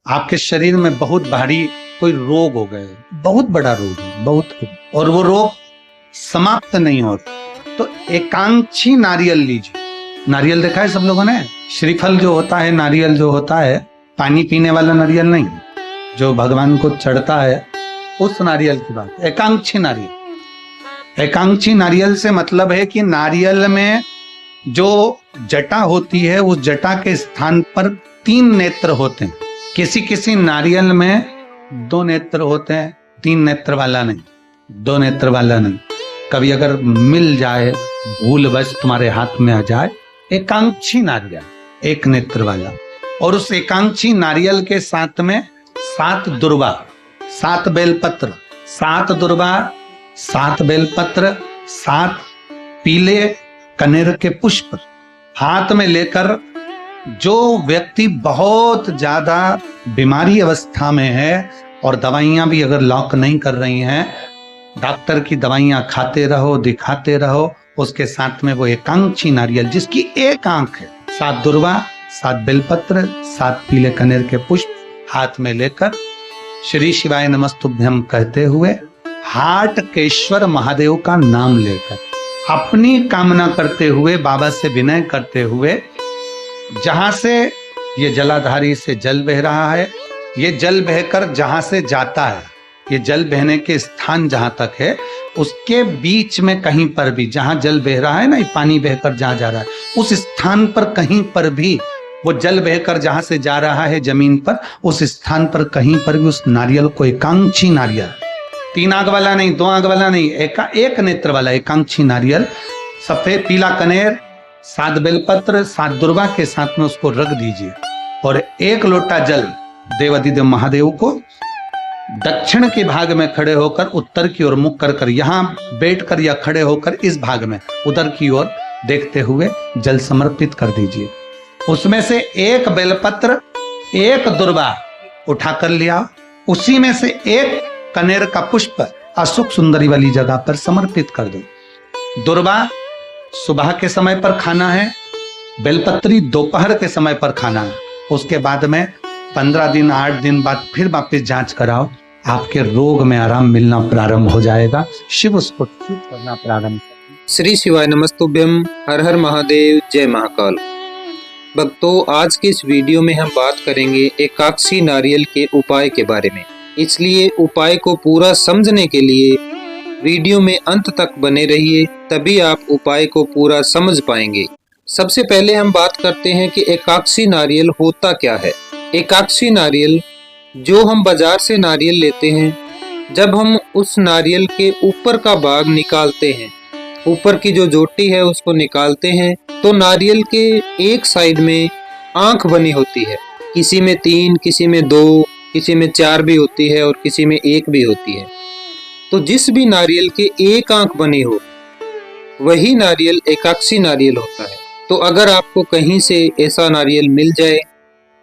आपके शरीर में बहुत भारी कोई रोग हो गए, बहुत बड़ा रोग है, बहुत, और वो रोग समाप्त नहीं होता, तो एकांक्षी नारियल लीजिए। नारियल देखा है सब लोगों ने? श्रीफल जो होता है, नारियल जो होता है, पानी पीने वाला नारियल नहीं, जो भगवान को चढ़ता है उस नारियल की बात। एकांक्षी नारियल, एकांक्षी नारियल से मतलब है कि नारियल में जो जटा होती है उस जटा के स्थान पर 3 नेत्र होते हैं। किसी किसी नारियल में 2 नेत्र होते हैं, 3 नेत्र वाला नहीं, 2 नेत्र वाला नहीं। कभी अगर मिल जाए, भूलवश तुम्हारे हाथ में आ जाए एकांक्षी नारियल, 1 नेत्र वाला, और उस एकांक्षी नारियल के साथ में 7 दुर्वा, 7 बेलपत्र, 7 दुर्वा, 7 बेलपत्र, 7 पीले कनेर के पुष्प हाथ में लेकर, जो व्यक्ति बहुत ज्यादा बीमारी अवस्था में है और दवाइयां भी अगर लॉक नहीं कर रही हैं, डॉक्टर की दवाइयां खाते रहो, दिखाते रहो, उसके साथ में वो एकांक्षी नारियल जिसकी 1 आंख है, 7 दुर्वा, 7 बेलपत्र, 7 पीले कनेर के पुष्प हाथ में लेकर श्री शिवाय नमस्तुभ्यम कहते हुए, हाटकेश्वर महादेव का नाम लेकर, अपनी कामना करते हुए, बाबा से विनय करते हुए, जहां से ये जलाधारी से जल बह रहा है, ये जल बहकर जहां से जाता है, ये जल बहने के स्थान जहां तक है, उसके बीच में कहीं पर भी, जहां जल बह रहा है ना, ये पानी बहकर जहां जा रहा है, उस स्थान पर कहीं पर भी, वो जल बहकर जहां से जा रहा है जमीन पर, उस स्थान पर कहीं पर भी उस नारियल को, एकांक्षी नारियल, 3 आंख वाला नहीं, 2 आंख वाला नहीं, 1 नेत्र वाला एकांक्षी नारियल, सफेद पीला कनेर, 7 बेलपत्र, 7 दुर्वा के साथ में उसको रख दीजिए, और 1 लोटा जल देवाधिदेव महादेव को दक्षिण के भाग में खड़े होकर, उत्तर की ओर मुख कर कर, यहां बैठकर या खड़े होकर इस भाग में उधर की ओर देखते हुए जल समर्पित कर दीजिए। उसमें से 1 बेलपत्र, 1 दुर्वा उठाकर लिया, उसी में से 1 कनेर का पुष्प अशोक सुंदरी वाली जगह पर समर्पित कर दो। दुर्वा सुबह के समय पर खाना है, बेलपत्री दोपहर के समय पर खाना है। उसके बाद में 15 दिन 8 दिन बाद फिर वापस जांच कराओ, आपके रोग में आराम मिलना प्रारंभ हो जाएगा। शिव उसको ठीक करना प्रारंभ। श्री शिवाय नमस्तुभ्यम, हर हर महादेव, जय महाकाल। भक्तों, आज के इस वीडियो में हम बात करेंगे एकाक्षी नारियल के उपाय के बारे में। इसलिए उपाय को पूरा समझने के लिए वीडियो में अंत तक बने रहिए, तभी आप उपाय को पूरा समझ पाएंगे। सबसे पहले हम बात करते हैं कि एकाक्षी नारियल होता क्या है। एकाक्षी नारियल, जो हम बाजार से नारियल लेते हैं, जब हम उस नारियल के ऊपर का भाग निकालते हैं, ऊपर की जो जोटी है उसको निकालते हैं, तो नारियल के एक साइड में आंख बनी होती है। किसी में 3, किसी में 2, किसी में 4 भी होती है और किसी में 1 भी होती है। तो जिस भी नारियल के 1 आंख बनी हो, वही नारियल एकाक्षी नारियल होता है। तो अगर आपको कहीं से ऐसा नारियल मिल जाए,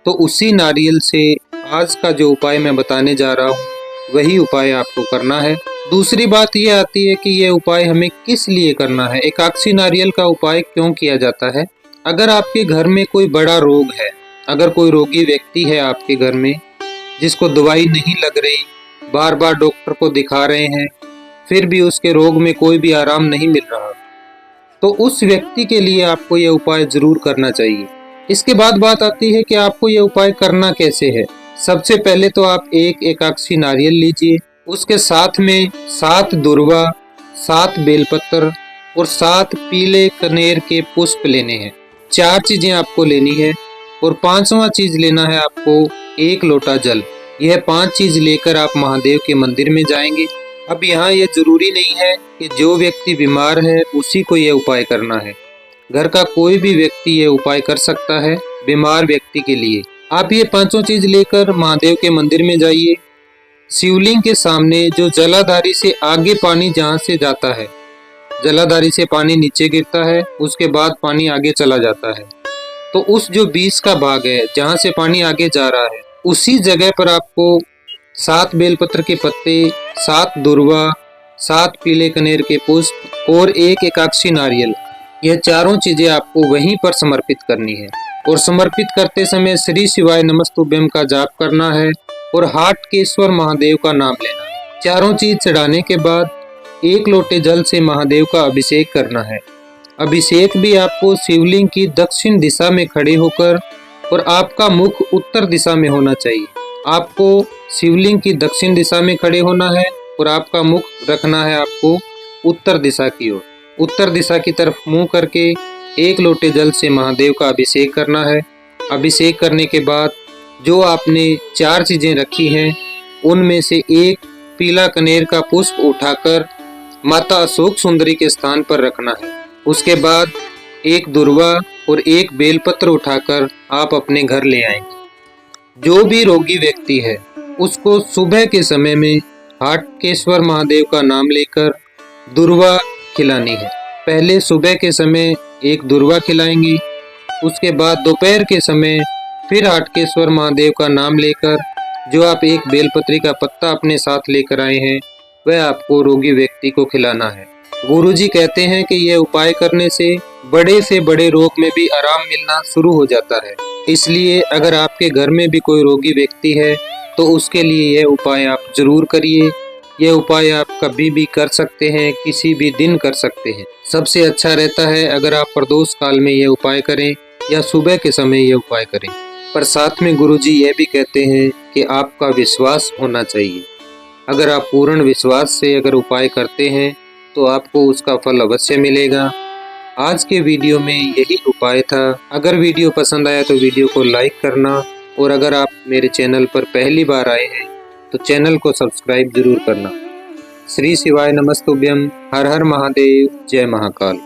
तो उसी नारियल से आज का जो उपाय मैं बताने जा रहा हूँ, वही उपाय आपको करना है। दूसरी बात यह आती है कि यह उपाय हमें किस लिए करना है, एकाक्षी नारियल का उपाय क्यों किया जाता है। अगर आपके घर में कोई बड़ा रोग है, अगर कोई रोगी व्यक्ति है आपके घर में, जिसको दवाई नहीं लग रही, बार बार डॉक्टर को दिखा रहे हैं, फिर भी उसके रोग में कोई भी आराम नहीं मिल रहा, तो उस व्यक्ति के लिए आपको यह उपाय जरूर करना चाहिए। इसके बाद बात आती है कि आपको यह उपाय करना कैसे है। सबसे पहले तो आप 1 एकाक्षी नारियल लीजिए, उसके साथ में 7 दुर्वा, 7 बेलपत्र और 7 पीले कनेर के पुष्प लेने हैं। 4 चीजें आपको लेनी है, और 5वां चीज लेना है आपको 1 लोटा जल। यह 5 चीज लेकर आप महादेव के मंदिर में जाएंगे। अब यहाँ यह जरूरी नहीं है कि जो व्यक्ति बीमार है उसी को यह उपाय करना है। घर का कोई भी व्यक्ति यह उपाय कर सकता है बीमार व्यक्ति के लिए। आप ये 5 चीज लेकर महादेव के मंदिर में जाइए। शिवलिंग के सामने जो जलाधारी से आगे पानी जहाँ से जाता है, जलाधारी से पानी नीचे गिरता है, उसके बाद पानी आगे चला जाता है, तो उस जो बीच का भाग है जहाँ से पानी आगे जा रहा है, उसी जगह पर आपको 7 बेलपत्र के पत्ते, 7 दुर्वा, 7 पीले कनेर के पुष्प और 1 एकाक्षी नारियल, यह चारों चीजें आपको वहीं पर समर्पित करनी है। और समर्पित करते समय श्री शिवाय नमस्तुभ्यम का जाप करना है और हाटकेश्वर महादेव का नाम लेना है। चारों चीज चढ़ाने के बाद 1 लोटे जल से महादेव का अभिषेक करना है। अभिषेक भी आपको शिवलिंग की दक्षिण दिशा में खड़े होकर और आपका मुख उत्तर दिशा में होना चाहिए। आपको शिवलिंग की दक्षिण दिशा में खड़े होना है और आपका मुख रखना है आपको उत्तर दिशा की ओर। उत्तर दिशा की तरफ मुंह करके 1 लोटे जल से महादेव का अभिषेक करना है। अभिषेक करने के बाद जो आपने 4 चीजें रखी हैं उनमें से एक पीला कनेर का पुष्प उठाकर माता अशोक सुंदरी के स्थान पर रखना है। उसके बाद 1 दुर्वा और 1 बेलपत्र उठाकर आप अपने घर ले आएंगे। जो भी रोगी व्यक्ति है उसको सुबह के समय में हाटकेश्वर महादेव का नाम लेकर दुर्वा खिलानी है। पहले सुबह के समय 1 दुर्वा खिलाएंगे, उसके बाद दोपहर के समय फिर हाटकेश्वर महादेव का नाम लेकर जो आप 1 बेलपत्री का पत्ता अपने साथ लेकर आए हैं वह आपको रोगी व्यक्ति को खिलाना है। गुरुजी कहते हैं कि यह उपाय करने से बड़े रोग में भी आराम मिलना शुरू हो जाता है। इसलिए अगर आपके घर में भी कोई रोगी व्यक्ति है तो उसके लिए यह उपाय आप जरूर करिए। यह उपाय आप कभी भी कर सकते हैं, किसी भी दिन कर सकते हैं। सबसे अच्छा रहता है अगर आप प्रदोष काल में यह उपाय करें या सुबह के समय यह उपाय करें। पर साथ में गुरुजी यह भी कहते हैं कि आपका विश्वास होना चाहिए। अगर आप पूर्ण विश्वास से अगर उपाय करते हैं तो आपको उसका फल अवश्य मिलेगा। आज के वीडियो में यही उपाय था। अगर वीडियो पसंद आया तो वीडियो को लाइक करना और अगर आप मेरे चैनल पर पहली बार आए हैं तो चैनल को सब्सक्राइब जरूर करना। श्री शिवाय नमस्तुभ्यम। हर हर महादेव। जय महाकाल।